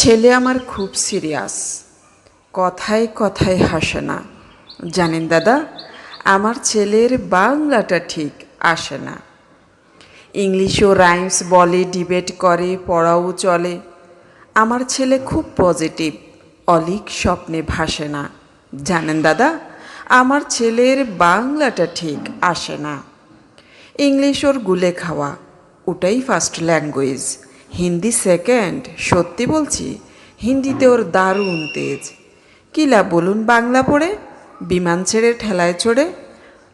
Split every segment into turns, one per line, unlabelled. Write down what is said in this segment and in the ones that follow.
ছেলে আমার খুব সিরিয়াস, কথায় কথায় হাসে না। জানেন দাদা, আমার ছেলের বাংলাটা ঠিক আসে না। ইংলিশও রাইমস বলে, ডিবেট করে, পড়াও চলে। আমার ছেলে খুব পজিটিভ, অলিক স্বপ্নে ভাসে না। জানেন দাদা, আমার ছেলের বাংলাটা ঠিক আসে না। ইংলিশ ওর গুলে খাওয়া, ওটাই ফার্স্ট ল্যাঙ্গুয়েজ। হিন্দি সেকেন্ড, সত্যি বলছি। হিন্দিতে ওর দারুণ তেজ। কী লাভ বলুন বাংলা পড়ে, বিমান ছেড়ে ঠেলায় চড়ে।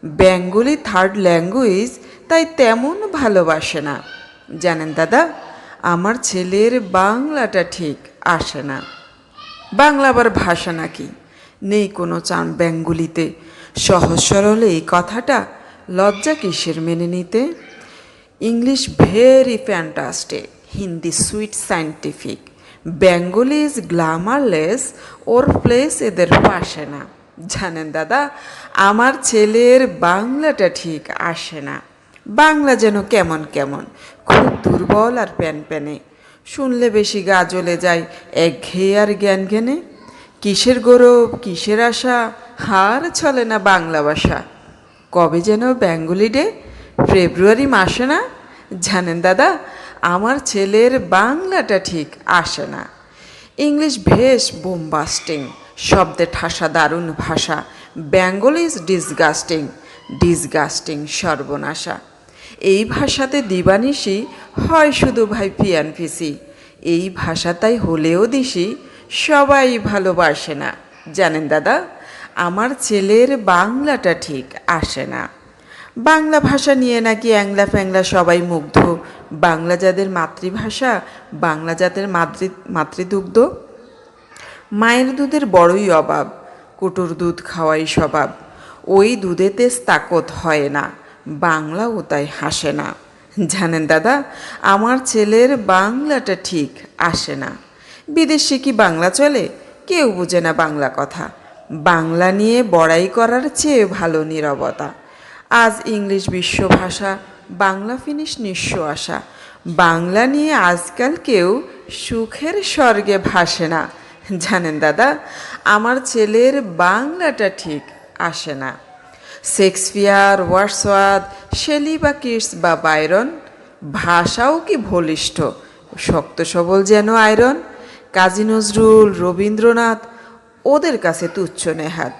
বেঙ্গলি থার্ড ল্যাঙ্গুয়েজ, তাই তেমন ভালোবাসে না। জানেন দাদা, আমার ছেলের বাংলাটা ঠিক আসে না। বাংলা আবার ভাষা নাকি? নেই কোনো চান বেঙ্গলিতে। সহজ সরল এই কথাটা লজ্জা কিসের মেনে নিতে? English very fantastic, Hindi sweet scientific. Bengali is glamourless, or place এদের পাশে না। জানেন দাদা, আমার ছেলের বাংলাটা ঠিক আসে না। বাংলা যেন কেমন কেমন, খুব দুর্বল আর প্যানপ্যানে। শুনলে বেশি গা জ্বলে যায়, একঘেয়ে আর জ্ঞান জ্ঞানে। কিসের গৌরব, কিসের আশা, হার চলে না বাংলা ভাষা। কবে যেন বেঙ্গলি ডে, ফেব্রুয়ারি মাসে না? জানেন দাদা, আমার ছেলের বাংলাটা ঠিক আসে না। ইংলিশ ভেস বোমবাস্টিং, শব্দে ঠাসা দারুণ ভাষা। বেঙ্গলি ইজ ডিসগাস্টিং, ডিসগাস্টিং সর্বনাশা। এই ভাষাতে দিবানিশি হয় শুধু ভাই পিয়ান পিসি। এই ভাষা তাই হলেও দিশি, সবাই ভালোবাসে না। জানেন দাদা, আমার ছেলের বাংলাটা ঠিক আসে না। বাংলা ভাষা নিয়ে নাকি অ্যাংলা ফ্যাংলা সবাই মুগ্ধ। বাংলা যাদের মাতৃভাষা, বাংলা জাতের মাতৃদুগ্ধ। মায়ের দুধের বড়ই অভাব, কুটুর দুধ খাওয়াই স্বভাব। ওই দুধেতে তাকত হয় না, বাংলাও তাই হাসে না। জানেন দাদা, আমার ছেলের বাংলাটা ঠিক আসে না। বিদেশে কি বাংলা চলে? কেউ বোঝে না বাংলা কথা। বাংলা নিয়ে বড়াই করার চেয়ে ভালো নীরবতা। আজ ইংলিশ বিশ্বভাষা, বাংলা ফিনিশ নিঃস্ব আশা। বাংলা নিয়ে আজকাল কেউ সুখের স্বর্গে ভাসে না। জানেন দাদা, আমার ছেলের বাংলাটা ঠিক আসে না। শেক্সপিয়ার, ওয়ার্ডসওয়ার্থ, শেলি বা কিটস বা বাইরন, ভাষাও কি বলিষ্ঠ, শক্ত সবল যেন আয়রন। কাজী নজরুল, রবীন্দ্রনাথ, ওদের কাছে তুচ্ছ নেহাত।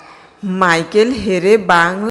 মাইকেল হেরে বাংলা